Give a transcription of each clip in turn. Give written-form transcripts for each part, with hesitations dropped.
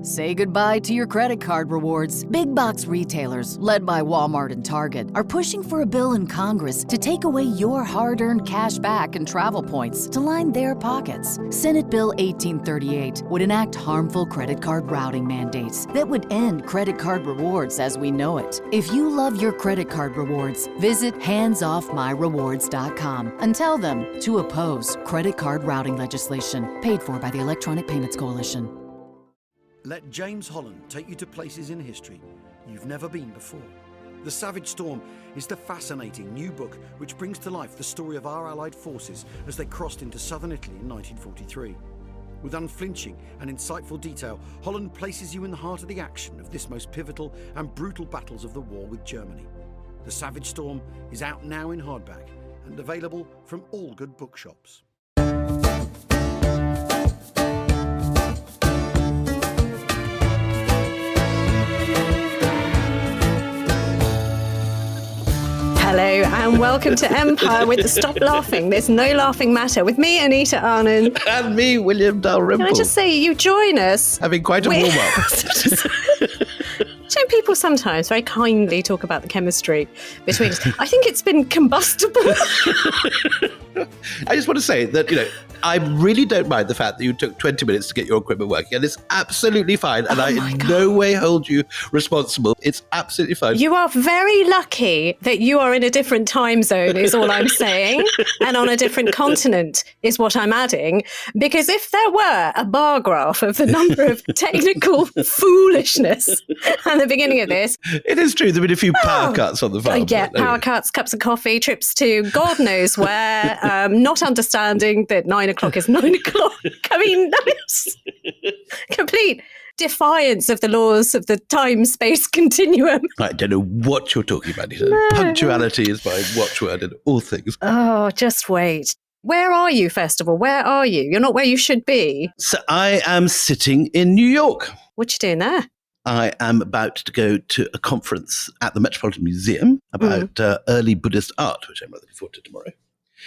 Say goodbye to your credit card rewards. Big box retailers, led by Walmart and Target, are pushing for a bill in Congress to take away your hard-earned cash back and travel points to line their pockets. Senate Bill 1838 would enact harmful credit card routing mandates that would end credit card rewards as we know it. If you love your credit card rewards, visit handsoffmyrewards.com and tell them to oppose credit card routing legislation paid for by the Electronic Payments Coalition. Let James Holland take you to places in history you've never been before. The Savage Storm is the fascinating new book which brings to life the story of our Allied forces as they crossed into southern Italy in 1943. With unflinching and insightful detail, Holland places you in the heart of the action of this most pivotal and brutal battles of the war with Germany. The Savage Storm is out now in hardback and available from all good bookshops. Hello and welcome to Empire with the Stop Laughing. There's no laughing matter with me, Anita Arnon. And me, William Dalrymple. Can I just say, you join us. Having quite a warm-up. Don't people sometimes very kindly talk about the chemistry between us? I think it's been combustible. I just want to say that, I really don't mind the fact that you took 20 minutes to get your equipment working, and it's absolutely fine. And I in no way hold you responsible. It's absolutely fine. You are very lucky that you are in a different time zone, is all I'm saying, and on a different continent is what I'm adding. Because if there were a bar graph of the number of technical foolishness at the beginning of this, it is true. There have been a few power cuts on the farm. Power cuts, cups of coffee, trips to God knows where, not understanding that 9 o'clock is 9 o'clock. I mean, that's complete defiance of the laws of the time-space continuum. I don't know what you're talking about. No. Punctuality is my watchword in all things. Oh, just wait. Where are you, first of all? Where are you? You're not where you should be. So I am sitting in New York. What you doing there? I am about to go to a conference at the Metropolitan Museum about early Buddhist art, which I'm looking forward to tomorrow.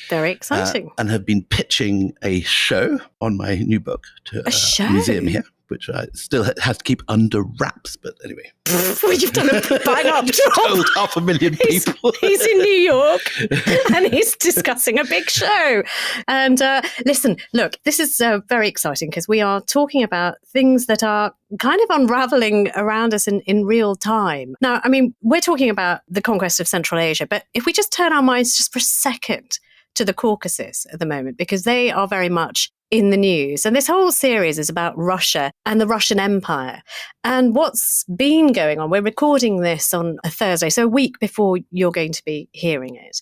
Very exciting. And have been pitching a show on my new book to a museum here, which I still have to keep under wraps. But anyway. Well, you've done a bang-up job. Told 500,000 people. He's in New York and he's discussing a big show. And listen, look, this is very exciting because we are talking about things that are kind of unraveling around us in real time. Now, I mean, we're talking about the conquest of Central Asia, but if we just turn our minds just for a second to the Caucasus at the moment, because they are very much in the news. And this whole series is about Russia and the Russian Empire. And what's been going on, we're recording this on a Thursday, so a week before you're going to be hearing it.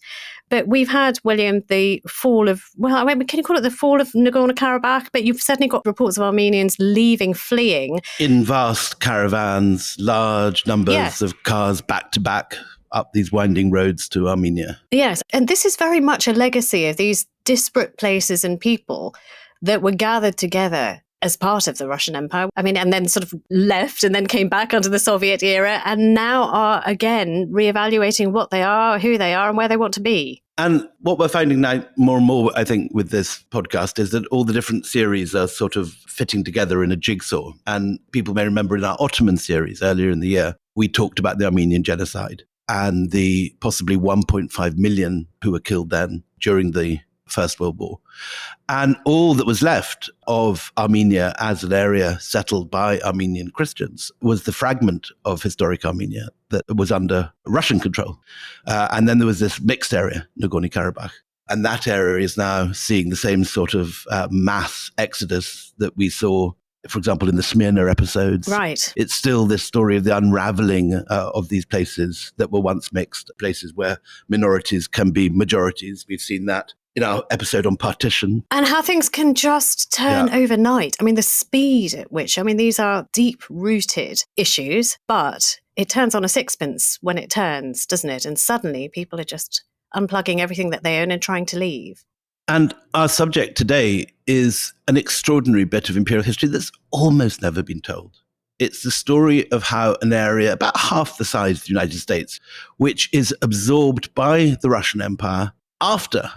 But we've had, William, the fall of, can you call it the fall of Nagorno-Karabakh? But you've certainly got reports of Armenians leaving, fleeing. In vast caravans, large numbers of cars back to back up these winding roads to Armenia. Yes, and this is very much a legacy of these disparate places and people that were gathered together as part of the Russian Empire. I mean, and then sort of left and then came back under the Soviet era and now are again reevaluating what they are, who they are and where they want to be. And what we're finding now more and more, I think, with this podcast is that all the different series are sort of fitting together in a jigsaw. And people may remember in our Ottoman series earlier in the year, we talked about the Armenian genocide and the possibly 1.5 million who were killed then during the First World War. And all that was left of Armenia as an area settled by Armenian Christians was the fragment of historic Armenia that was under Russian control. And then there was this mixed area, Nagorno-Karabakh. And that area is now seeing the same sort of mass exodus that we saw, for example, in the Smyrna episodes. Right. It's still this story of the unraveling of these places that were once mixed, places where minorities can be majorities. We've seen that in our episode on partition. And how things can just turn overnight. I mean, the speed at which, these are deep-rooted issues, but it turns on a sixpence when it turns, doesn't it? And suddenly people are just unplugging everything that they own and trying to leave. And our subject today is an extraordinary bit of imperial history that's almost never been told. It's the story of how an area about half the size of the United States, which is absorbed by the Russian Empire after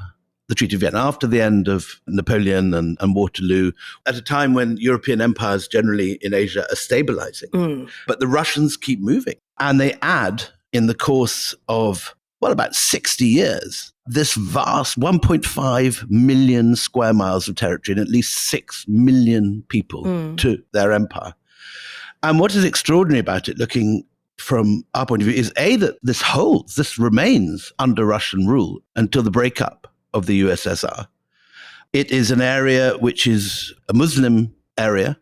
the the Treaty of Vienna, after the end of Napoleon and Waterloo, at a time when European empires generally in Asia are stabilizing. But the Russians keep moving. And they add, in the course of, about 60 years, this vast 1.5 million square miles of territory and at least 6 million people to their empire. And what is extraordinary about it, looking from our point of view, is that this remains under Russian rule until the breakup of the USSR. It is an area which is a Muslim area,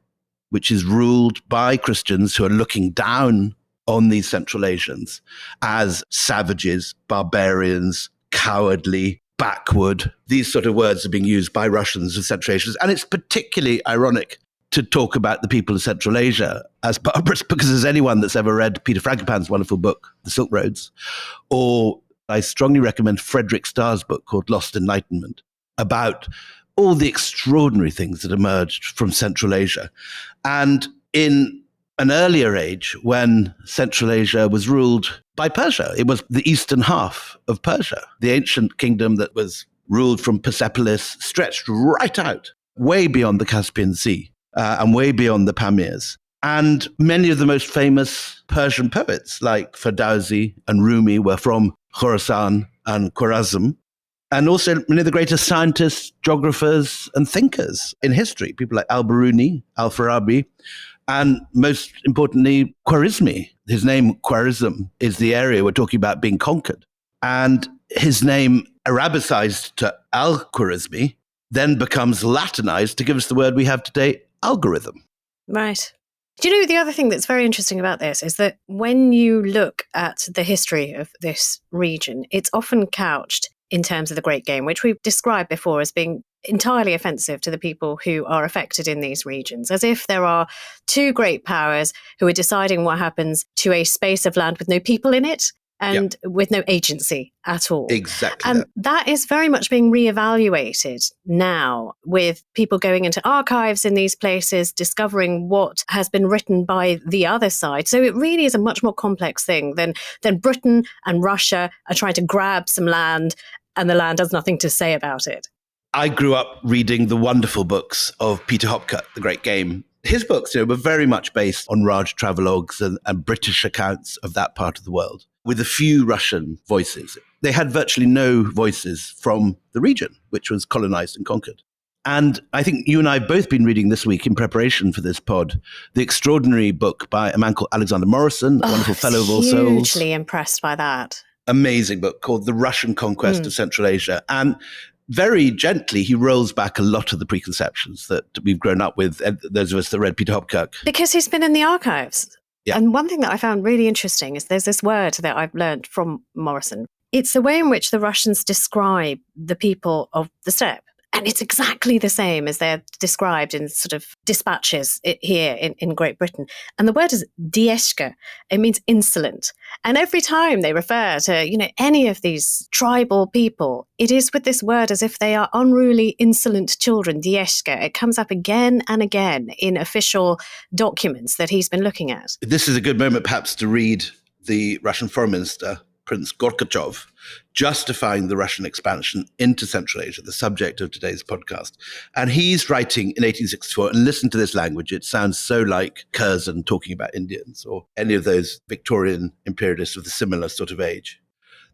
which is ruled by Christians who are looking down on these Central Asians as savages, barbarians, cowardly, backward. These sort of words are being used by Russians of Central Asia. And it's particularly ironic to talk about the people of Central Asia as barbarous, because as anyone that's ever read Peter Frankopan's wonderful book, The Silk Roads, or I strongly recommend Frederick Starr's book called Lost Enlightenment, about all the extraordinary things that emerged from Central Asia. And in an earlier age, when Central Asia was ruled by Persia, it was the eastern half of Persia, the ancient kingdom that was ruled from Persepolis, stretched right out, way beyond the Caspian Sea and way beyond the Pamirs. And many of the most famous Persian poets, like Ferdowsi and Rumi, were from Khorasan and Khwarazm. And also many of the greatest scientists, geographers, and thinkers in history, people like Al-Biruni, Al-Farabi, and most importantly, Khwarizmi. His name, Khwarizm, is the area we're talking about being conquered. And his name, Arabicized to Al-Khwarizmi, then becomes Latinized to give us the word we have today, algorithm. Right. Do you know, the other thing that's very interesting about this is that when you look at the history of this region, it's often couched in terms of the Great Game, which we've described before as being entirely offensive to the people who are affected in these regions, as if there are two great powers who are deciding what happens to a space of land with no people in it and with no agency at all. Exactly. And that is very much being reevaluated now, with people going into archives in these places, discovering what has been written by the other side. So it really is a much more complex thing than Britain and Russia are trying to grab some land and the land has nothing to say about it. I grew up reading the wonderful books of Peter Hopkirk, The Great Game. His books were very much based on Raj travelogues and British accounts of that part of the world, with a few Russian voices. They had virtually no voices from the region, which was colonized and conquered. And I think you and I have both been reading this week in preparation for this pod, the extraordinary book by a man called Alexander Morrison, a wonderful fellow of All Souls. Hugely impressed by that. Amazing book called The Russian Conquest of Central Asia. And very gently, he rolls back a lot of the preconceptions that we've grown up with, those of us that read Peter Hopkirk. Because he's been in the archives. Yeah. And one thing that I found really interesting is there's this word that I've learned from Morrison. It's the way in which the Russians describe the people of the steppe. And it's exactly the same as they're described in sort of dispatches here in Great Britain. And the word is dieshka. It means insolent. And every time they refer to, any of these tribal people, it is with this word as if they are unruly, insolent children, dieshka. It comes up again and again in official documents that he's been looking at. This is a good moment perhaps to read the Russian Foreign Minister, Prince Gorbachev, justifying the Russian expansion into Central Asia, the subject of today's podcast. And he's writing in 1864, and listen to this language, it sounds so like Curzon talking about Indians or any of those Victorian imperialists of the similar sort of age.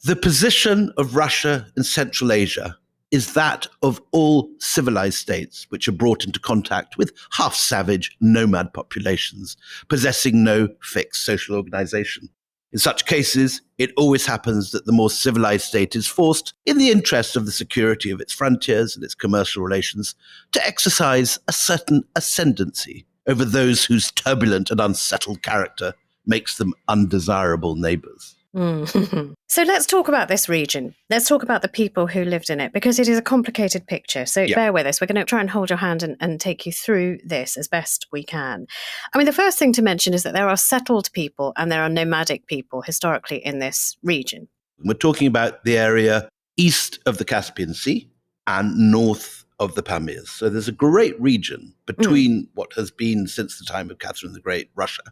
The position of Russia in Central Asia is that of all civilized states which are brought into contact with half-savage nomad populations, possessing no fixed social organization. In such cases, it always happens that the more civilized state is forced, in the interest of the security of its frontiers and its commercial relations, to exercise a certain ascendancy over those whose turbulent and unsettled character makes them undesirable neighbors. So let's talk about this region. Let's talk about the people who lived in it, because it is a complicated picture. So bear with us. We're going to try and hold your hand and take you through this as best we can. I mean, the first thing to mention is that there are settled people and there are nomadic people historically in this region. We're talking about the area east of the Caspian Sea and north of the Pamirs. So there's a great region between what has been since the time of Catherine the Great, Russia,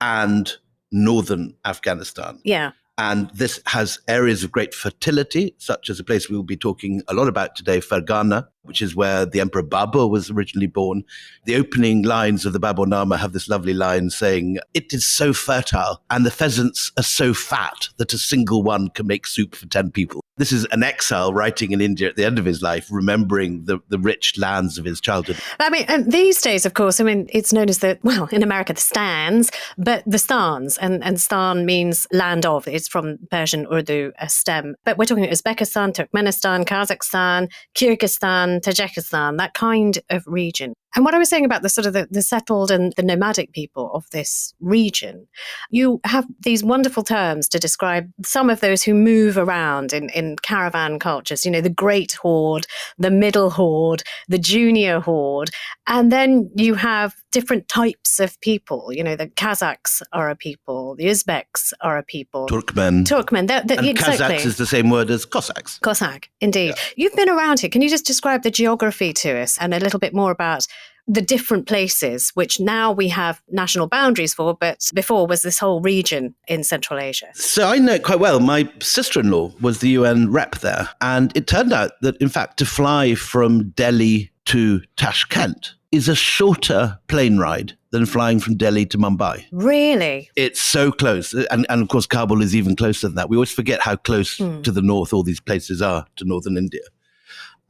and northern Afghanistan. Yeah. And this has areas of great fertility, such as a place we will be talking a lot about today, Fergana, which is where the Emperor Babur was originally born. The opening lines of the Baburnama have this lovely line saying, "It is so fertile and the pheasants are so fat that a single one can make soup for 10 people." This is an exile writing in India at the end of his life, remembering the rich lands of his childhood. I mean, and these days, of course, I mean, it's known as in America, the stans, but the stans, and stan means land of. It's from Persian Urdu, a stem. But we're talking Uzbekistan, Turkmenistan, Kazakhstan, Kyrgyzstan, Tajikistan, that kind of region. And what I was saying about the sort of the settled and the nomadic people of this region, you have these wonderful terms to describe some of those who move around in caravan cultures, you know, the great horde, the middle horde, the junior horde. And then you have different types of people. You know, the Kazakhs are a people, the Uzbeks are a people. Turkmen. And exactly. Kazakhs is the same word as Cossacks. Cossack, indeed. Yeah. You've been around here. Can you just describe the geography to us and a little bit more about the different places, which now we have national boundaries for, but before was this whole region in Central Asia? So I know it quite well. My sister-in-law was the UN rep there. And it turned out that, in fact, to fly from Delhi to Tashkent is a shorter plane ride than flying from Delhi to Mumbai. Really? It's so close. And of course, Kabul is even closer than that. We always forget how close to the north all these places are to northern India.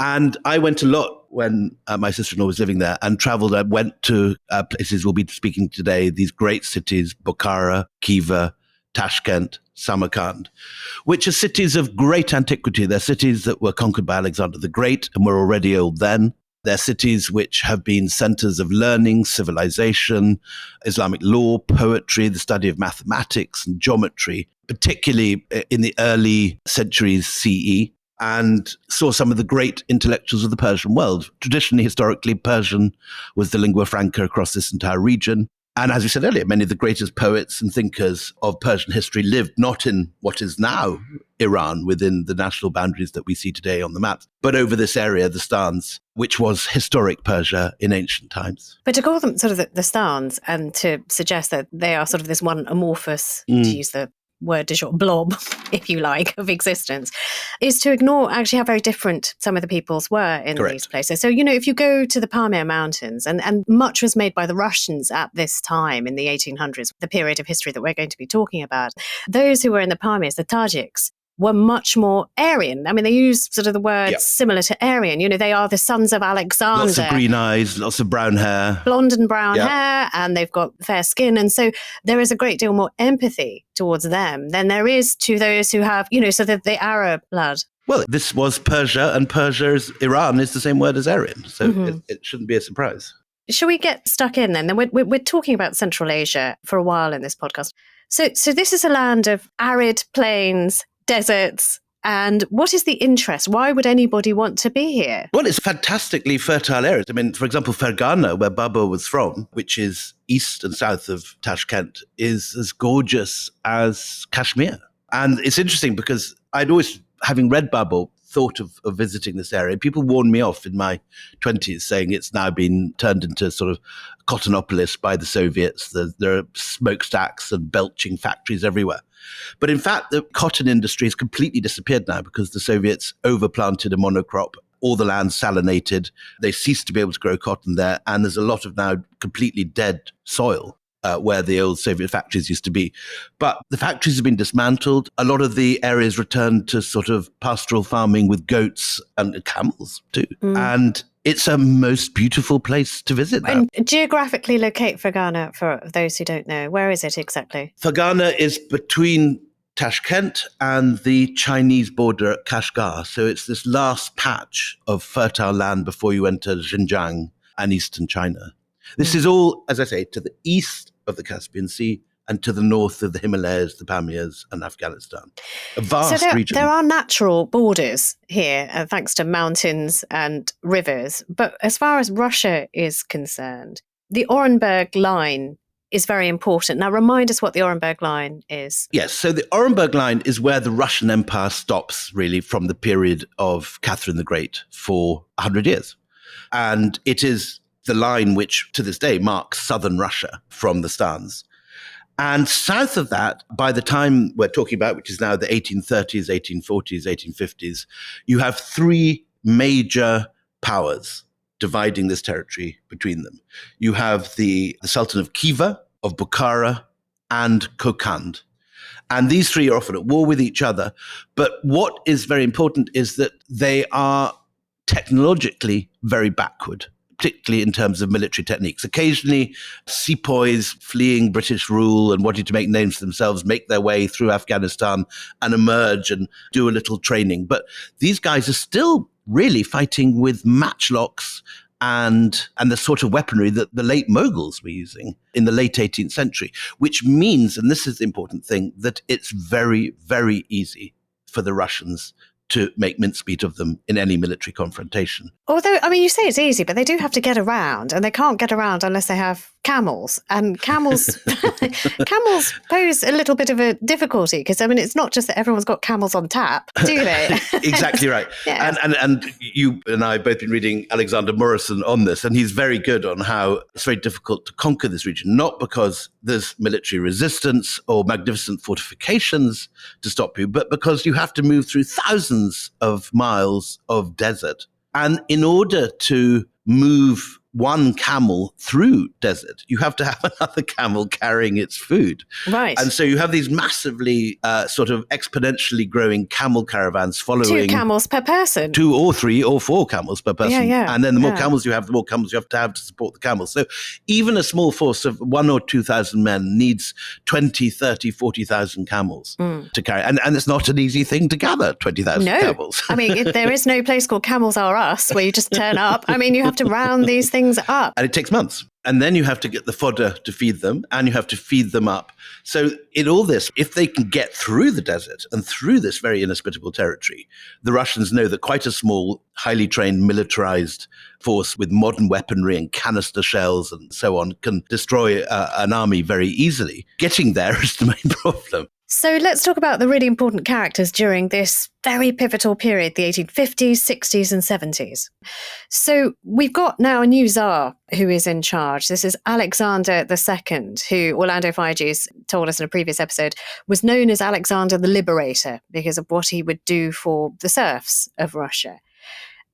And I went a lot when my sister-in-law was living there and traveled. I went to places we'll be speaking today, these great cities, Bokhara, Khiva, Tashkent, Samarkand, which are cities of great antiquity. They're cities that were conquered by Alexander the Great and were already old then. They're cities which have been centers of learning, civilization, Islamic law, poetry, the study of mathematics and geometry, particularly in the early centuries CE, and saw some of the great intellectuals of the Persian world. Traditionally, historically, Persian was the lingua franca across this entire region. And as we said earlier, many of the greatest poets and thinkers of Persian history lived not in what is now Iran, within the national boundaries that we see today on the maps, but over this area, the Stans, which was historic Persia in ancient times. But to call them sort of the Stans and to suggest that they are sort of this one amorphous, to use the word du jour, blob, if you like, of existence, is to ignore actually how very different some of the peoples were in these places. So, you know, if you go to the Pamir Mountains, and much was made by the Russians at this time in the 1800s, the period of history that we're going to be talking about, those who were in the Pamirs, the Tajiks, were much more Aryan. I mean, they use sort of the words similar to Aryan. You know, they are the sons of Alexander. Lots of green eyes, lots of brown hair. Blonde and brown hair, and they've got fair skin. And so there is a great deal more empathy towards them than there is to those who have, you know, sort of the Arab blood. Well, this was Persia, and Iran is the same word as Aryan. So it shouldn't be a surprise. Shall we get stuck in then? We're talking about Central Asia for a while in this podcast. So this is a land of arid plains, deserts, and what is the interest? Why would anybody want to be here? Well, it's a fantastically fertile area. I mean, for example, Fergana, where Babur was from, which is east and south of Tashkent, is as gorgeous as Kashmir. And it's interesting because I'd always, having read Babur, thought of visiting this area. People warned me off in my 20s, saying it's now been turned into sort of cottonopolis by the Soviets. There are smokestacks and belching factories everywhere. But in fact, the cotton industry has completely disappeared now because the Soviets overplanted a monocrop. All the land salinated. They ceased to be able to grow cotton there. And there's a lot of now completely dead soil where the old Soviet factories used to be. But the factories have been dismantled. A lot of the areas returned to sort of pastoral farming with goats and camels too. And it's a most beautiful place to visit now. And geographically locate Fergana, for those who don't know. Where is it exactly? Fergana is between Tashkent and the Chinese border at Kashgar. So it's this last patch of fertile land before you enter Xinjiang and eastern China. This is all, as I say, to the east of the Caspian Sea and to the north of the Himalayas, the Pamirs, and Afghanistan. A vast region. There are natural borders here, thanks to mountains and rivers. But as far as Russia is concerned, the Orenburg line is very important. Now, remind us what the Orenburg line is. Yes, so the Orenburg line is where the Russian Empire stops, really, from the period of Catherine the Great for 100 years. And it is the line which, to this day, marks southern Russia from the Stans. And south of that, by the time we're talking about, which is now the 1830s, 1840s, 1850s, you have three major powers dividing this territory between them. You have the Sultan of Khiva, of Bokhara, and Kokhand. And these three are often at war with each other. But what is very important is that they are technologically very backward, particularly in terms of military techniques. Occasionally, sepoys fleeing British rule and wanting to make names for themselves make their way through Afghanistan and emerge and do a little training. But these guys are still really fighting with matchlocks and the sort of weaponry that the late Mughals were using in the late 18th century, which means, and this is the important thing, that it's very, very easy for the Russians to make mincemeat of them in any military confrontation. Although, I mean, you say it's easy, but they do have to get around, and they can't get around unless they have camels. And camels pose a little bit of a difficulty because, I mean, it's not just that everyone's got camels on tap, do they? Exactly right. Yeah. And you and I have both been reading Alexander Morrison on this, and he's very good on how it's very difficult to conquer this region, not because there's military resistance or magnificent fortifications to stop you, but because you have to move through thousands of miles of desert. And in order to move one camel through desert, you have to have another camel carrying its food. Right. And so you have these massively sort of exponentially growing camel caravans following. 2 camels per person. 2 or 3 or 4 camels per person. Yeah. And then the more camels you have, the more camels you have to support the camels. So even a small force of 1,000 or 2,000 men needs 20, 30, 40,000 camels to carry. And it's not an easy thing to gather 20,000 camels. I mean, there is no place called Camels Are Us where you just turn up. I mean, you have to round these things up. And it takes months. And then you have to get the fodder to feed them, and you have to feed them up. So in all this, if they can get through the desert and through this very inhospitable territory, the Russians know that quite a small, highly trained, militarized force with modern weaponry and canister shells and so on can destroy an army very easily. Getting there is the main problem. So let's talk about the really important characters during this very pivotal period, the 1850s, 60s and 70s. So we've got now a new Tsar who is in charge. This is Alexander II, who Orlando Figes told us in a previous episode was known as Alexander the Liberator because of what he would do for the serfs of Russia.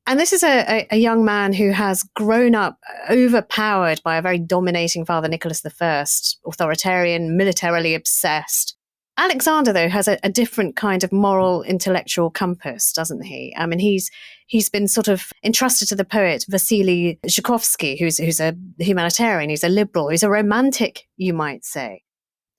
And this is a young man who has grown up overpowered by a very dominating father, Nicholas I, authoritarian, militarily obsessed. Alexander, though, has a different kind of moral intellectual compass, doesn't he? I mean, he's been sort of entrusted to the poet Vasily Zhukovsky, who's a humanitarian, he's a liberal, he's a romantic, you might say.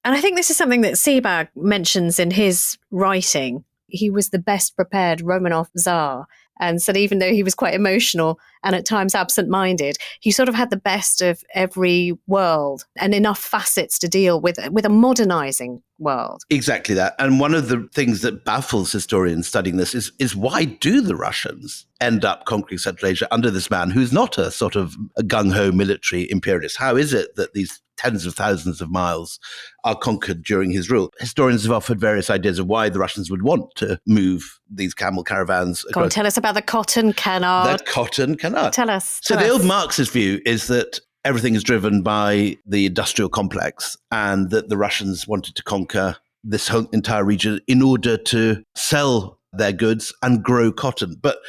And I think this is something that Sebag mentions in his writing. He was the best prepared Romanov Tsar. And so even though he was quite emotional and at times absent-minded, he sort of had the best of every world and enough facets to deal with a modernizing world. Exactly that. And one of the things that baffles historians studying this is why do the Russians end up conquering Central Asia under this man who's not a sort of a gung-ho military imperialist? How is it that these tens of thousands of miles are conquered during his rule? Historians have offered various ideas of why the Russians would want to move these camel caravans. Go on, tell us about the cotton canard. The cotton canard. Tell us. So the old Marxist view is that everything is driven by the industrial complex and that the Russians wanted to conquer this whole entire region in order to sell their goods and grow cotton. But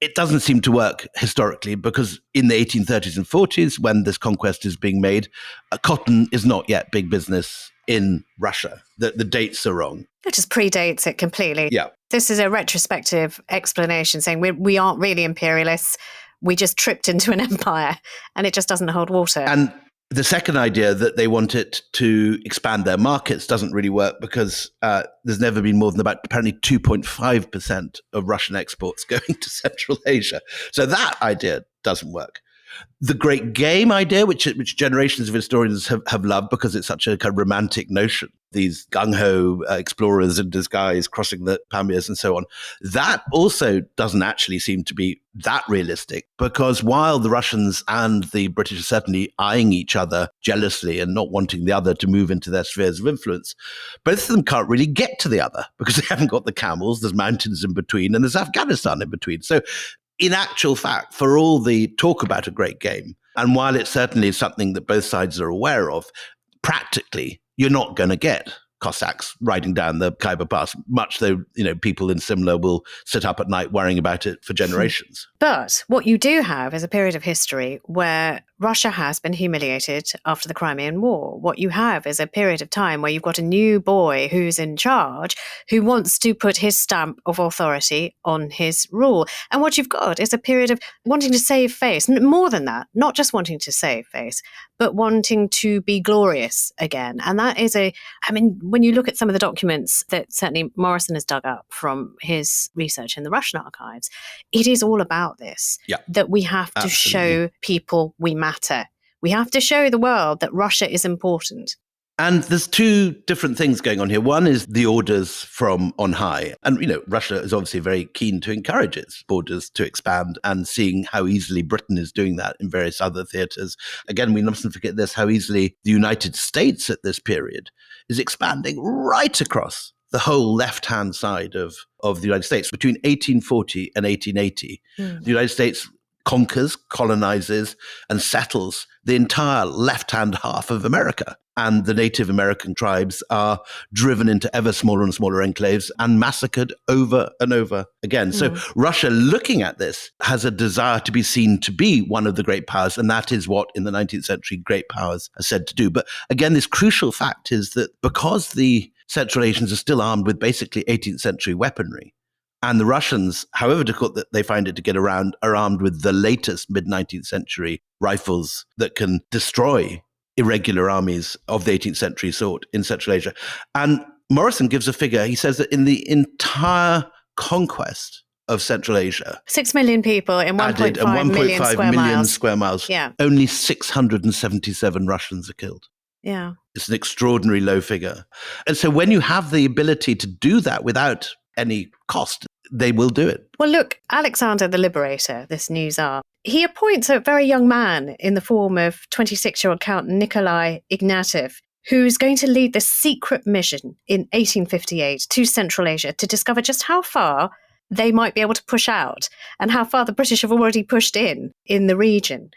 it doesn't seem to work historically because in the 1830s and 40s, when this conquest is being made, cotton is not yet big business in Russia. The dates are wrong. It just predates it completely. Yeah. This is a retrospective explanation saying we aren't really imperialists. We just tripped into an empire and it just doesn't hold water. And the second idea that they want it to expand their markets doesn't really work because there's never been more than about apparently 2.5% of Russian exports going to Central Asia. So that idea doesn't work. The Great Game idea, which generations of historians have loved because it's such a kind of romantic notion, these gung-ho explorers in disguise crossing the Pamirs and so on, that also doesn't actually seem to be that realistic because while the Russians and the British are certainly eyeing each other jealously and not wanting the other to move into their spheres of influence, both of them can't really get to the other because they haven't got the camels, there's mountains in between, and there's Afghanistan in between. So in actual fact, for all the talk about a great game, and while it certainly is something that both sides are aware of, practically, you're not going to get Cossacks riding down the Khiva Pass, much though, people in Simla will sit up at night worrying about it for generations. But what you do have is a period of history where Russia has been humiliated after the Crimean War. What you have is a period of time where you've got a new boy who's in charge, who wants to put his stamp of authority on his rule. And what you've got is a period of wanting to save face. More than that, not just wanting to save face, but wanting to be glorious again. And that is when you look at some of the documents that certainly Morrison has dug up from his research in the Russian archives, it is all about this, that we have to show people we matter. We have to show the world that Russia is important. And there's two different things going on here. One is the orders from on high. And, Russia is obviously very keen to encourage its borders to expand, and seeing how easily Britain is doing that in various other theatres. Again, we mustn't forget this, how easily the United States at this period is expanding right across the whole left-hand side of the United States. Between 1840 and 1880, the United States conquers, colonizes, and settles the entire left-hand half of America. And the Native American tribes are driven into ever smaller and smaller enclaves and massacred over and over again. So Russia, looking at this, has a desire to be seen to be one of the great powers, and that is what in the 19th century great powers are said to do. But again, this crucial fact is that because the Central Asians are still armed with basically 18th century weaponry, and the Russians, however difficult that they find it to get around, are armed with the latest mid-19th century rifles that can destroy irregular armies of the 18th century sort in Central Asia. And Morrison gives a figure. He says that in the entire conquest of Central Asia, 6 million people in 1.5 million square miles, Yeah. only 677 Russians are killed. Yeah. It's an extraordinary low figure. And so when you have the ability to do that without any cost, they will do it. Well, look, Alexander the Liberator, this new Tsar, he appoints a very young man in the form of 26-year-old Count Nikolai Ignatieff, who's going to lead this secret mission in 1858 to Central Asia to discover just how far they might be able to push out and how far the British have already pushed in the region.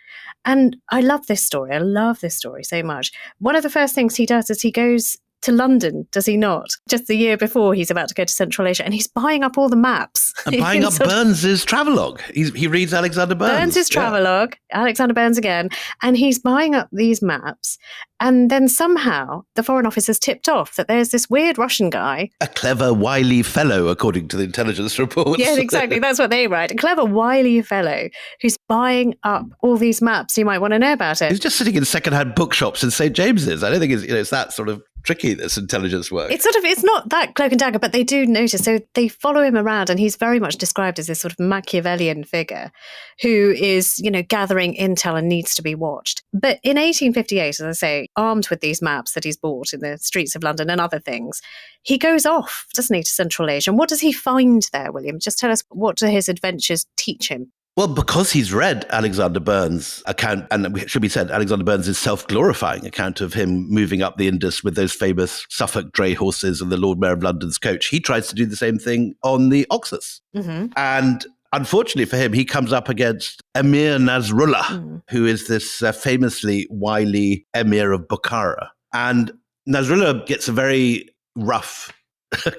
And I love this story. I love this story so much. One of the first things he does is he goes to London, does he not? Just the year before he's about to go to Central Asia, and he's buying up all the maps. And buying up Burns's travelogue. He reads Alexander Burns. Burns's travelogue, Alexander Burns again, and he's buying up these maps. And then somehow the Foreign Office has tipped off that there's this weird Russian guy. A clever, wily fellow, according to the intelligence reports. Yeah, exactly. That's what they write. A clever, wily fellow who's buying up all these maps. You might want to know about it. He's just sitting in secondhand bookshops in St. James's. I don't think it's that sort of tricky, this intelligence work. It's not that cloak and dagger, but they do notice. So they follow him around, and he's very much described as this sort of Machiavellian figure who is, gathering intel and needs to be watched. But in 1858, as I say, armed with these maps that he's bought in the streets of London and other things, he goes off, doesn't he, to Central Asia. And what does he find there, William? Just tell us, what do his adventures teach him? Well, because he's read Alexander Burns' account, and it should be said, Alexander Burns' self-glorifying account of him moving up the Indus with those famous Suffolk dray horses and the Lord Mayor of London's coach, he tries to do the same thing on the Oxus. Mm-hmm. And unfortunately for him, he comes up against Emir Nasrullah, who is this famously wily Emir of Bokhara. And Nasrullah gets a very rough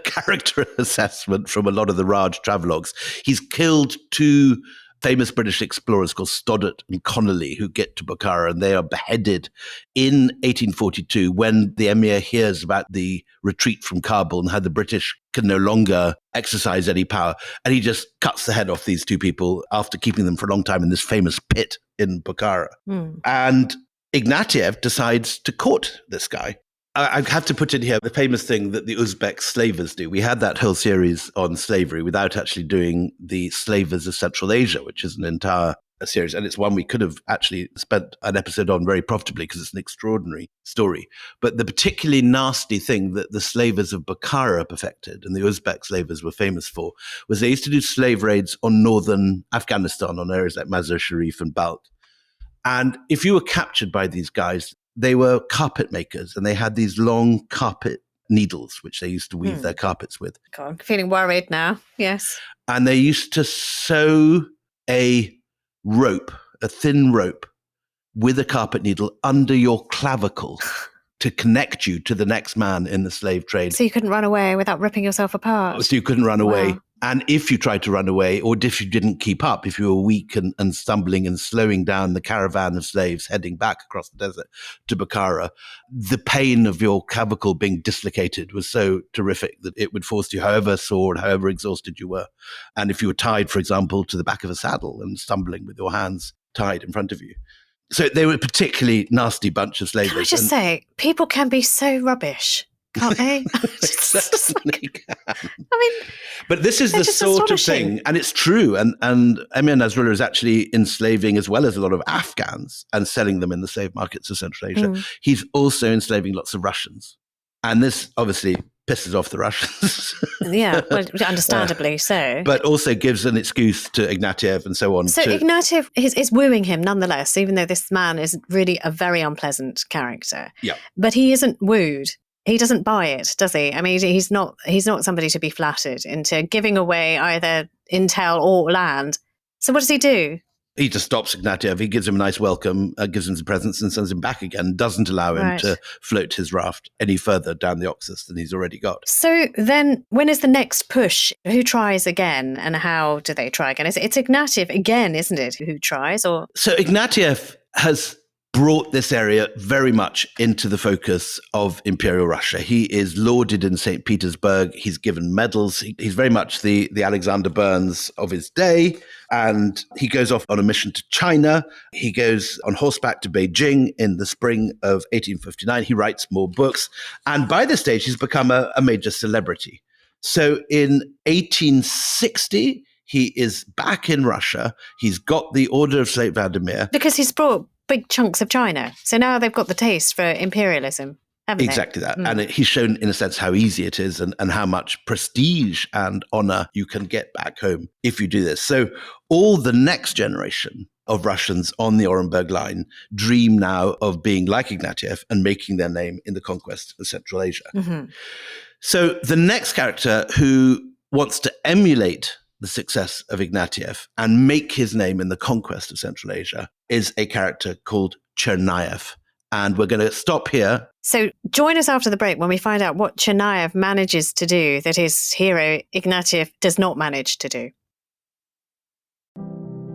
character assessment from a lot of the Raj travelogues. He's killed two famous British explorers called Stoddart and Connolly, who get to Bokhara, and they are beheaded in 1842 when the emir hears about the retreat from Kabul and how the British can no longer exercise any power. And he just cuts the head off these two people after keeping them for a long time in this famous pit in Bokhara. And Ignatieff decides to court this guy. I have to put in here the famous thing that the Uzbek slavers do. We had that whole series on slavery without actually doing the slavers of Central Asia, which is an entire series. And it's one we could have actually spent an episode on very profitably because it's an extraordinary story. But the particularly nasty thing that the slavers of Bokhara perfected and the Uzbek slavers were famous for was they used to do slave raids on northern Afghanistan, on areas like Mazar Sharif and Balkh. And if you were captured by these guys, they were carpet makers, and they had these long carpet needles, which they used to weave their carpets with. God, I'm feeling worried now. Yes. And they used to sew a rope, a thin rope, with a carpet needle under your clavicle to connect you to the next man in the slave trade. So you couldn't run away without ripping yourself apart. So you couldn't run away. Wow. And if you tried to run away, or if you didn't keep up, if you were weak and stumbling and slowing down the caravan of slaves heading back across the desert to Bokhara, the pain of your clavicle being dislocated was so terrific that it would force you, however sore and however exhausted you were. And if you were tied, for example, to the back of a saddle and stumbling with your hands tied in front of you. So they were a particularly nasty bunch of slavers. Can I just say, people can be so rubbish, can't they? Certainly can. I mean, but this is the just sort of astonishing. thing, and it's true. And Emir Nasrullah is actually enslaving as well as a lot of Afghans and selling them in the slave markets of Central Asia. He's also enslaving lots of Russians. And this obviously pisses off the Russians. Yeah, well, understandably so. But also gives an excuse to Ignatieff and so on. So Ignatieff is wooing him nonetheless, even though this man is really a very unpleasant character. Yeah. But he isn't wooed. He doesn't buy it, does he? I mean, he's not somebody to be flattered into giving away either intel or land. So what does he do? He just stops Ignatieff. He gives him a nice welcome, gives him some presents and sends him back again. Doesn't allow him to float his raft any further down the Oxus than he's already got. So then when is the next push? Who tries again and how do they try again? It's Ignatieff again, isn't it, who tries? Or So Ignatieff has brought this area very much into the focus of Imperial Russia. He is lauded in St. Petersburg. He's given medals. He's very much the Alexander Burns of his day. And he goes off on a mission to China. He goes on horseback to Beijing in the spring of 1859. He writes more books. And by this stage, he's become a major celebrity. So in 1860, he is back in Russia. He's got the Order of St. Vladimir. because he's brought big chunks of China. So now they've got the taste for imperialism, haven't they? Exactly that. And he's shown, in a sense, how easy it is and how much prestige and honor you can get back home if you do this. So all the next generation of Russians on the Orenburg line dream now of being like Ignatieff and making their name in the conquest of Central Asia. Mm-hmm. So the next character who wants to emulate the success of Ignatieff and make his name in the conquest of Central Asia is a character called Chernayev. And we're going to stop here. So join us after the break when we find out what Chernayev manages to do that his hero Ignatieff does not manage to do.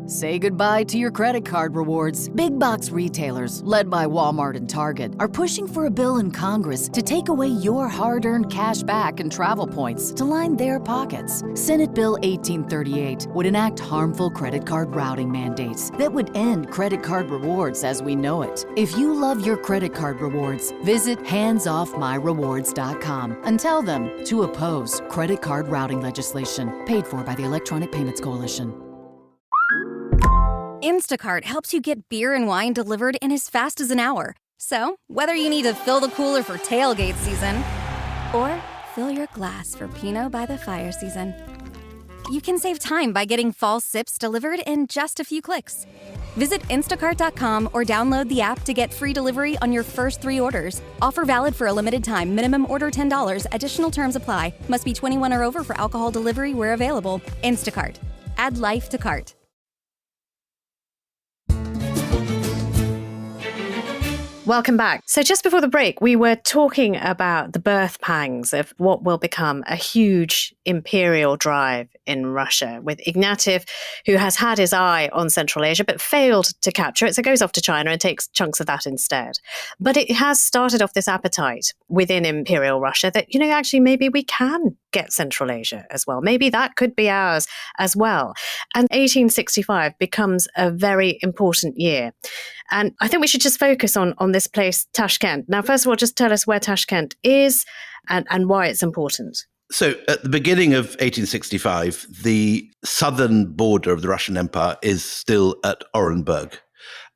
Say goodbye to your credit card rewards. Big box retailers, led by Walmart and Target, are pushing for a bill in Congress to take away your hard-earned cash back and travel points to line their pockets. Senate Bill 1838 would enact harmful credit card routing mandates that would end credit card rewards as we know it. If you love your credit card rewards, visit handsoffmyrewards.com and tell them to oppose credit card routing legislation paid for by the Electronic Payments Coalition. Instacart helps you get beer and wine delivered in as fast as an hour. So, whether you need to fill the cooler for tailgate season or fill your glass for Pinot by the fire season, you can save time by getting fall sips delivered in just a few clicks. Visit instacart.com or download the app to get free delivery on your first 3 orders. Offer valid for a limited time. Minimum order $10. Additional terms apply. Must be 21 or over for alcohol delivery where available. Instacart. Add life to cart. Welcome back. So just before the break, we were talking about the birth pangs of what will become a huge imperial drive in Russia with Ignatieff, who has had his eye on Central Asia but failed to capture it. So goes off to China and takes chunks of that instead. But it has started off this appetite within imperial Russia that, actually maybe we can get Central Asia as well. Maybe that could be ours as well. And 1865 becomes a very important year. And I think we should just focus on this place, Tashkent. Now, first of all, just tell us where Tashkent is and why it's important. So at the beginning of 1865, the southern border of the Russian Empire is still at Orenburg.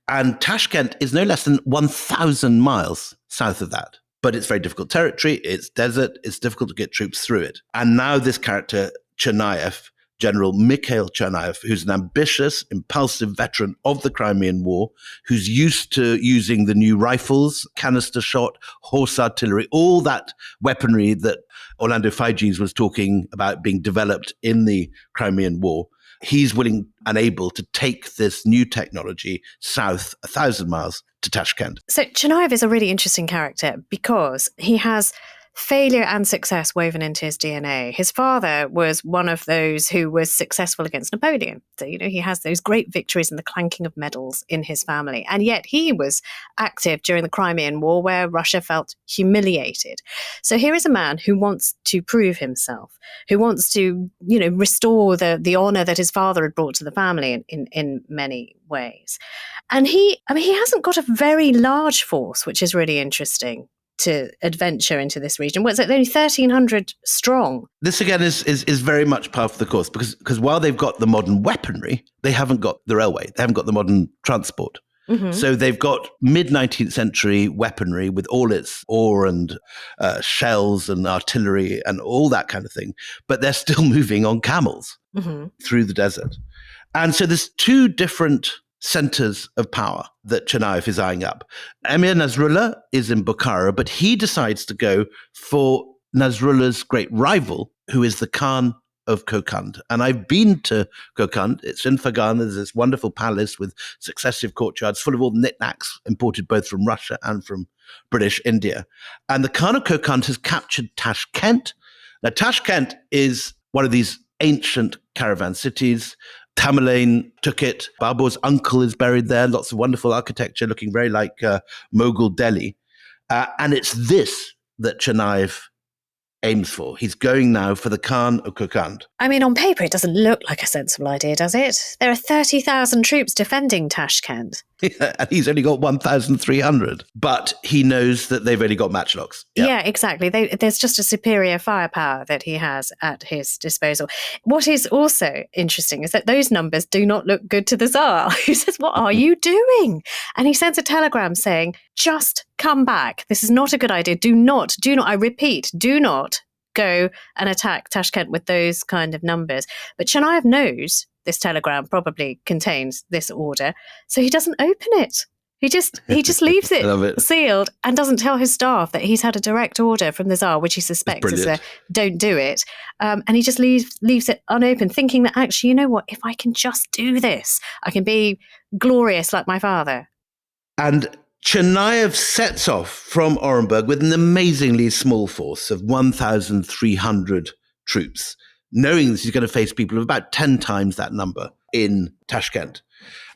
And Tashkent is no less than 1,000 miles south of that. But it's very difficult territory. It's desert. It's difficult to get troops through it. And now this character, Chernayev, General Mikhail Chernayev, who's an ambitious, impulsive veteran of the Crimean War, who's used to using the new rifles, canister shot, horse artillery, all that weaponry that Orlando Figes was talking about being developed in the Crimean War. He's willing and able to take this new technology south 1,000 miles to Tashkent. So Chinaev is a really interesting character because he has failure and success woven into his DNA. His father was one of those who was successful against Napoleon. So, he has those great victories and the clanking of medals in his family. And yet he was active during the Crimean War where Russia felt humiliated. So here is a man who wants to prove himself, who wants to, restore the honor that his father had brought to the family in many ways. And he hasn't got a very large force, which is really interesting, to adventure into this region. What's it? Only 1,300 strong. This again is very much par for the course because while they've got the modern weaponry, they haven't got the railway. They haven't got the modern transport. Mm-hmm. So they've got mid-19th century weaponry with all its ore and shells and artillery and all that kind of thing. But they're still moving on camels through the desert. And so there's two different centers of power that Chinaev is eyeing up. Emir Nasrullah is in Bokhara, but he decides to go for Nasrullah's great rival, who is the Khan of Kokhand. And I've been to Kokhand. It's in Fergana. There's this wonderful palace with successive courtyards full of all knickknacks imported both from Russia and from British India. And the Khan of Kokhand has captured Tashkent. Now, Tashkent is one of these ancient caravan cities. Tamerlane took it. Babur's uncle is buried there. Lots of wonderful architecture looking very like Mughal Delhi. And it's this that Chinaev aims for. He's going now for the Khan of Kokhand. I mean, on paper, it doesn't look like a sensible idea, does it? There are 30,000 troops defending Tashkent. Yeah, and he's only got 1,300. But he knows that they've only got matchlocks. Yep. Yeah, exactly. There's just a superior firepower that he has at his disposal. What is also interesting is that those numbers do not look good to the Tsar, who says, "What are you doing?" And he sends a telegram saying, "Just come back. This is not a good idea. Do not, I repeat, do not go and attack Tashkent with those kind of numbers." But Chinaev knows this telegram probably contains this order, so he doesn't open it. He just leaves it sealed and doesn't tell his staff that he's had a direct order from the Tsar, which he suspects is a don't do it. And he just leaves it unopened, thinking that actually, you know what, if I can just do this, I can be glorious like my father. And Chinaev sets off from Orenburg with an amazingly small force of 1,300 troops, knowing that he's going to face people of about 10 times that number in Tashkent.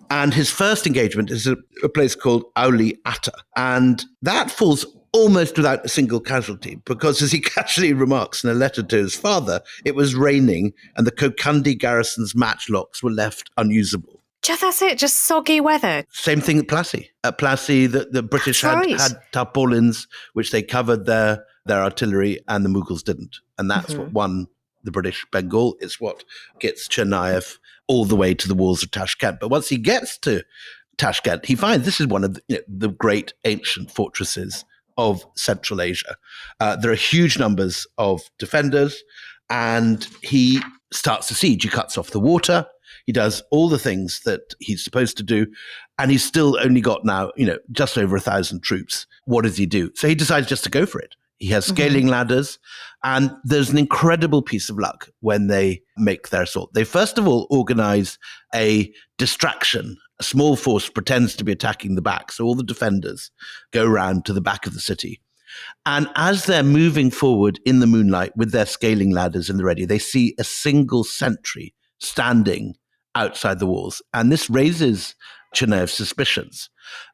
And his first engagement is a place called Auli Atta. And that falls almost without a single casualty, because as he casually remarks in a letter to his father, it was raining and the Kokhandi garrison's matchlocks were left unusable. That's it, just soggy weather. Same thing at Plassey. At Plassey, the British had tarpaulins, which they covered their artillery, and the Mughals didn't. And that's what won the British Bengal. It's what gets Chinaev all the way to the walls of Tashkent. But once he gets to Tashkent, he finds this is one of the great ancient fortresses of Central Asia. There are huge numbers of defenders, and he starts a siege. He cuts off the water. He does all the things that he's supposed to do, and he's still only got now, just over 1,000 troops. What does he do? So he decides just to go for it. He has scaling ladders, and there's an incredible piece of luck when they make their assault. They first of all organize a distraction. A small force pretends to be attacking the back, so all the defenders go round to the back of the city. And as they're moving forward in the moonlight with their scaling ladders in the ready, they see a single sentry standing outside the walls. And this raises Chinaev's suspicions.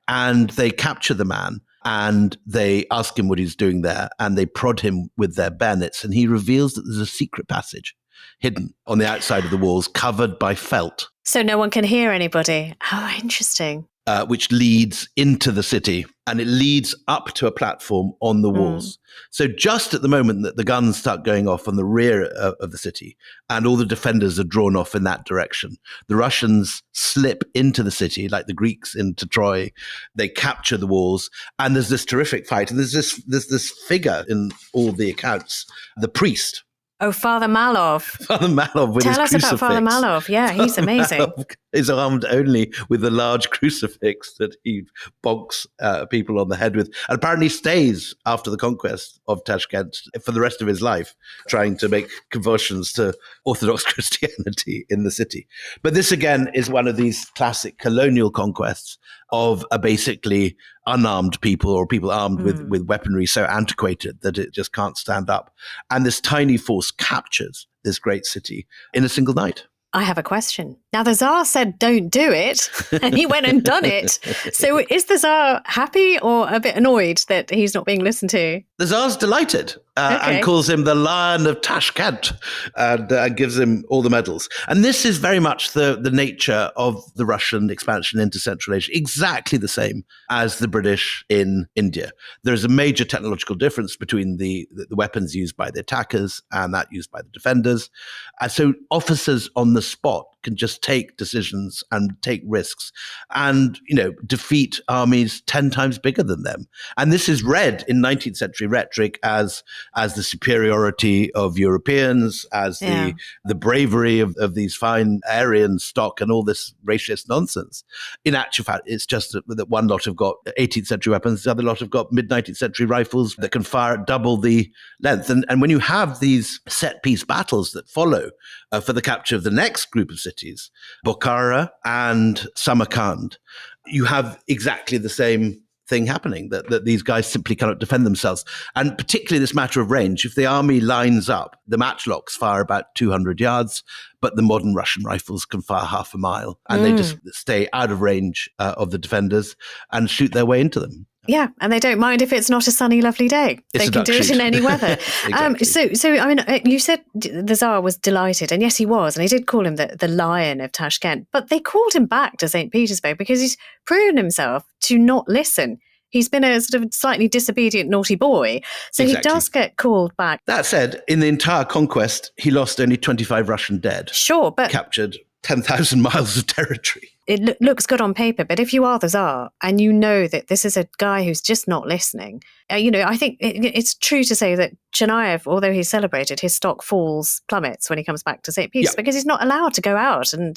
And they capture the man, and they ask him what he's doing there, and they prod him with their bayonets, and he reveals that there's a secret passage hidden on the outside of the walls, covered by felt. So no one can hear anybody. Oh, interesting. Which leads into the city, and it leads up to a platform on the walls. So just at the moment that the guns start going off on the rear of the city, and all the defenders are drawn off in that direction, the Russians slip into the city like the Greeks into Troy. They capture the walls, and there's this terrific fight. And there's this figure in all the accounts, the priest. Oh, Father Malov. Father Malov with his crucifix. Tell us about Father Malov. Yeah, he's amazing. is armed only with a large crucifix that he bonks people on the head with, and apparently stays after the conquest of Tashkent for the rest of his life, trying to make conversions to Orthodox Christianity in the city. But this, again, is one of these classic colonial conquests of a basically unarmed people, or people armed with weaponry so antiquated that it just can't stand up. And this tiny force captures this great city in a single night. I have a question. Now, the Tsar said, don't do it, and he went and done it. So is the Tsar happy or a bit annoyed that he's not being listened to? The Tsar's delighted and calls him the Lion of Tashkent and gives him all the medals. And this is very much the nature of the Russian expansion into Central Asia, exactly the same as the British in India. There's a major technological difference between the weapons used by the attackers and that used by the defenders. And so officers on the spot can just take decisions and take risks and, defeat armies 10 times bigger than them. And this is read in 19th century rhetoric as the superiority of Europeans, as the bravery of these fine Aryan stock and all this racist nonsense. In actual fact, it's just that one lot have got 18th century weapons, the other lot have got mid-19th century rifles that can fire at double the length. And when you have these set-piece battles that follow for the capture of the next group of cities, Bokhara and Samarkand, you have exactly the same thing happening, that these guys simply cannot defend themselves. And particularly this matter of range, if the army lines up, the matchlocks fire about 200 yards, but the modern Russian rifles can fire half a mile, and they just stay out of range of the defenders and shoot their way into them. Yeah, and they don't mind if it's not a sunny, lovely day. They can do it in any weather. Exactly. So, I mean, you said the Tsar was delighted, and yes, he was, and he did call him the Lion of Tashkent, but they called him back to St. Petersburg because he's proven himself to not listen. He's been a sort of slightly disobedient, naughty boy. So Exactly. He does get called back. That said, in the entire conquest, he lost only 25 Russian dead. Sure, but Captured 10,000 miles of territory. It looks good on paper, but if you are the Tsar and you know that this is a guy who's just not listening, I think it's true to say that Chernyaev, although he's celebrated, his stock plummets when he comes back to St. Petersburg because he's not allowed to go out, and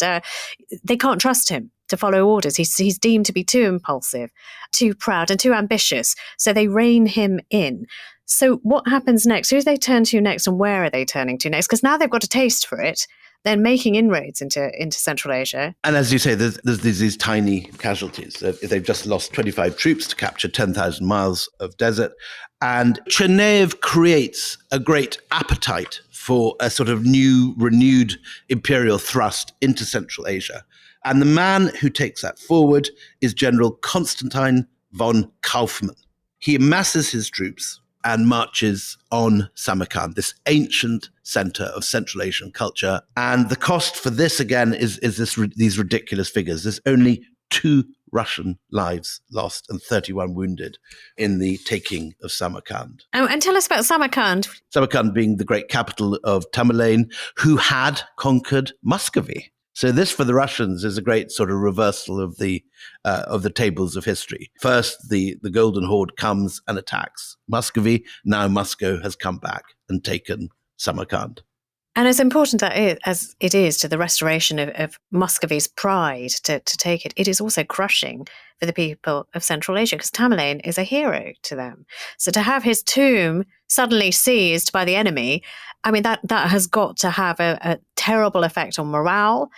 they can't trust him to follow orders. He's deemed to be too impulsive, too proud, and too ambitious. So they rein him in. So what happens next? Who do they turn to next, and where are they turning to next? Because now they've got a taste for it. They're making inroads into Central Asia. And as you say, there's these tiny casualties. They've just lost 25 troops to capture 10,000 miles of desert. And Chernyaev creates a great appetite for a sort of new, renewed imperial thrust into Central Asia. And the man who takes that forward is General Constantine von Kaufmann. He amasses his troops and marches on Samarkand, this ancient center of Central Asian culture. And the cost for this, again, is these ridiculous figures. There's only 2 Russian lives lost and 31 wounded in the taking of Samarkand. And tell us about Samarkand. Samarkand being the great capital of Tamerlane, who had conquered Muscovy. So this, for the Russians, is a great sort of reversal of the tables of history. First, the Golden Horde comes and attacks Muscovy. Now Moscow has come back and taken Samarkand. And as important as it is to the restoration of Muscovy's pride to take it, it is also crushing for the people of Central Asia, because Tamerlane is a hero to them. So to have his tomb suddenly seized by the enemy, I mean, that has got to have a terrible effect on morale,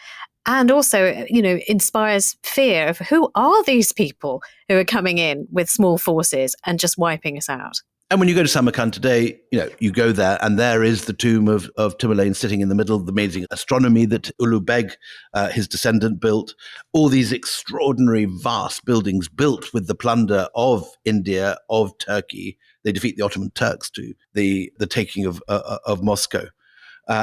and also, inspires fear of who are these people who are coming in with small forces and just wiping us out. And when you go to Samarkand today, you go there and there is the tomb of Tamerlane sitting in the middle, the amazing astronomy that Ulu Beg, his descendant, built, all these extraordinary vast buildings built with the plunder of India, of Turkey. They defeat the Ottoman Turks to the taking of Moscow.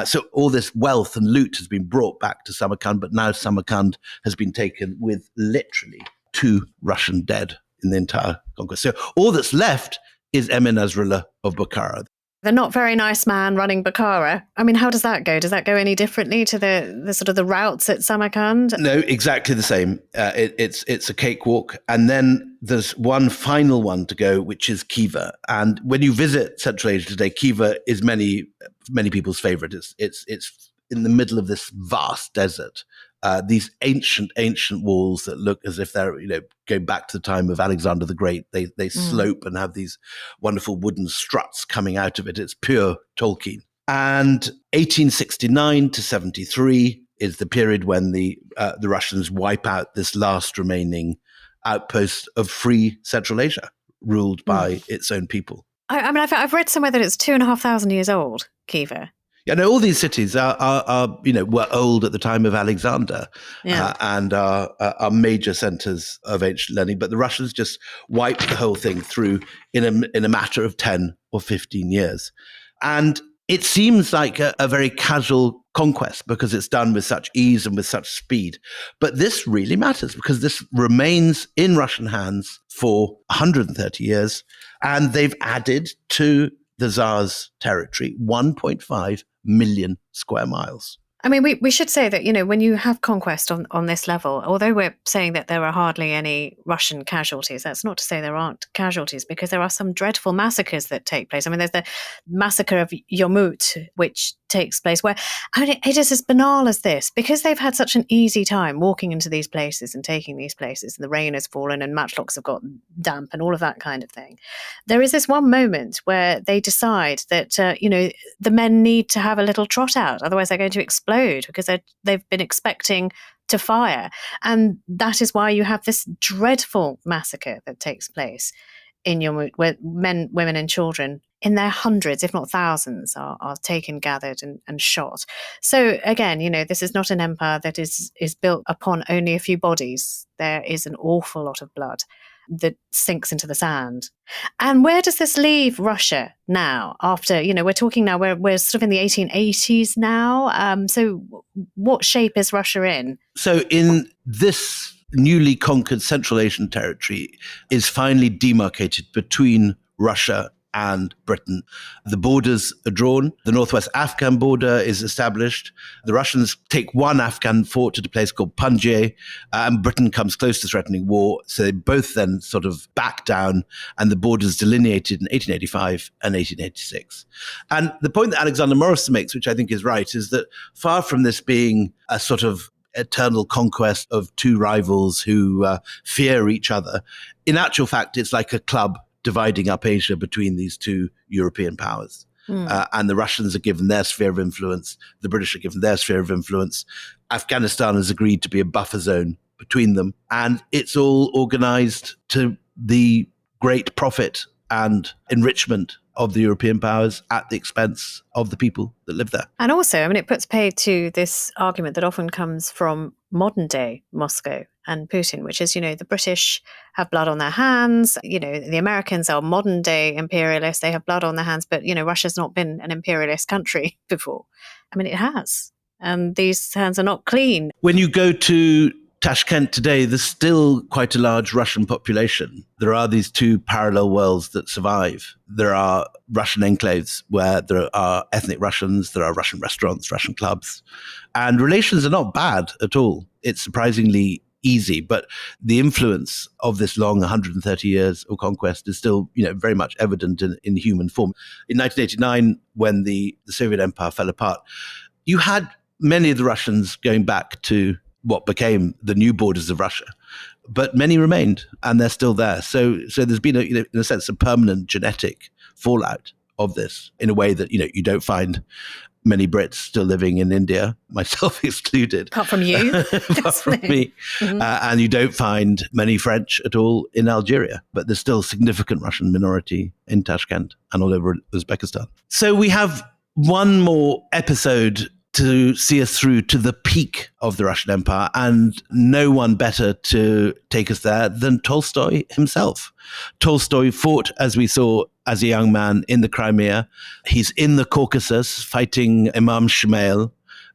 So all this wealth and loot has been brought back to Samarkand, but now Samarkand has been taken with literally 2 Russian dead in the entire conquest. So all that's left is Emir Nasrallah of Bokhara. The not very nice man running Bokhara. I mean, how does that go? Does that go any differently to the sort of the routes at Samarkand? No, exactly the same. It's a cakewalk. And then there's one final one to go, which is Khiva. And when you visit Central Asia today, Khiva is many people's favorite. It's in the middle of this vast desert these ancient walls that look as if they're, going back to the time of Alexander the Great. They slope and have these wonderful wooden struts coming out of it. It's pure Tolkien. And 1869 to 73 is the period when the Russians wipe out this last remaining outpost of free Central Asia, ruled by its own people. I mean, I've read somewhere that it's 2,500 years old, Khiva. Yeah, no, all these cities were old at the time of Alexander, and are major centers of ancient learning. But the Russians just wiped the whole thing through in a matter of 10 or 15 years. And it seems like a very casual conquest because it's done with such ease and with such speed. But this really matters because this remains in Russian hands for 130 years. And they've added to the Tsar's territory 1.5 million square miles. I mean, we should say that, when you have conquest on this level, although we're saying that there are hardly any Russian casualties, that's not to say there aren't casualties, because there are some dreadful massacres that take place. I mean, there's the massacre of Yarmout, which takes place where, it is as banal as this, because they've had such an easy time walking into these places and taking these places, and the rain has fallen and matchlocks have got damp and all of that kind of thing. There is this one moment where they decide that, the men need to have a little trot out, otherwise they're going to explode because they've been expecting to fire. And that is why you have this dreadful massacre that takes place in Yarmout, where men, women and children in their hundreds, if not thousands, are taken, gathered and shot. So again, this is not an empire that is built upon only a few bodies. There is an awful lot of blood that sinks into the sand. And where does this leave Russia now after, we're talking now, we're sort of in the 1880s now. So what shape is Russia in? So in this newly conquered Central Asian territory is finally demarcated between Russia and Britain. The borders are drawn. The northwest Afghan border is established. The Russians take one Afghan fort at a place called Panjshir, and Britain comes close to threatening war. So they both then sort of back down, and the borders delineated in 1885 and 1886. And the point that Alexander Morrison makes, which I think is right, is that far from this being a sort of eternal conquest of two rivals who fear each other, in actual fact, it's like a club dividing up Asia between these two European powers. And the Russians are given their sphere of influence. The British are given their sphere of influence. Afghanistan has agreed to be a buffer zone between them. And it's all organized to the great profit and enrichment of the European powers at the expense of the people that live there. And also, it puts paid to this argument that often comes from modern day Moscow and Putin, which is, the British have blood on their hands. The Americans are modern day imperialists. They have blood on their hands. But, Russia's not been an imperialist country before. It has. And these hands are not clean. When you go to Tashkent today, there's still quite a large Russian population. There are these two parallel worlds that survive. There are Russian enclaves where there are ethnic Russians, there are Russian restaurants, Russian clubs, and relations are not bad at all. It's surprisingly easy, but the influence of this long 130 years of conquest is still, very much evident in human form. In 1989, when the Soviet Empire fell apart, you had many of the Russians going back to what became the new borders of Russia, but many remained, and they're still there. So there's been, in a sense, a permanent genetic fallout of this in a way that, you don't find many Brits still living in India, myself excluded. Apart from you. Apart from me. Mm-hmm. And you don't find many French at all in Algeria, but there's still a significant Russian minority in Tashkent and all over Uzbekistan. So we have one more episode to see us through to the peak of the Russian Empire, and no one better to take us there than Tolstoy himself. Tolstoy fought, as we saw, as a young man in the Crimea. He's in the Caucasus fighting Imam Shmuel,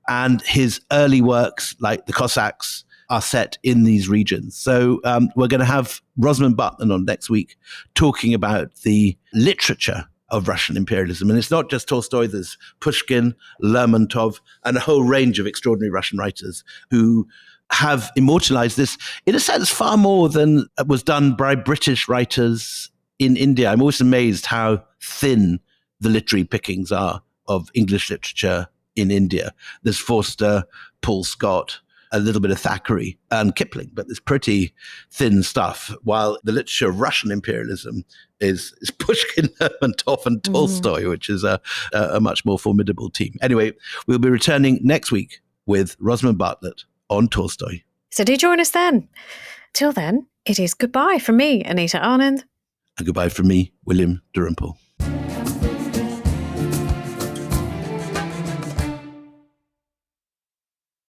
and his early works, like the Cossacks, are set in these regions. So we're going to have Rosamund Bartman on next week talking about the literature of Russian imperialism. And it's not just Tolstoy, there's Pushkin, Lermontov, and a whole range of extraordinary Russian writers who have immortalized this, in a sense, far more than was done by British writers in India. I'm always amazed how thin the literary pickings are of English literature in India. There's Forster, Paul Scott, a little bit of Thackeray and Kipling, but it's pretty thin stuff, while the literature of Russian imperialism is Pushkin, Lermontov and Tolstoy, which is a much more formidable team. Anyway, we'll be returning next week with Rosamund Bartlett on Tolstoy. So do join us then. Till then, it is goodbye from me, Anita Arnand. And goodbye from me, William Davenport.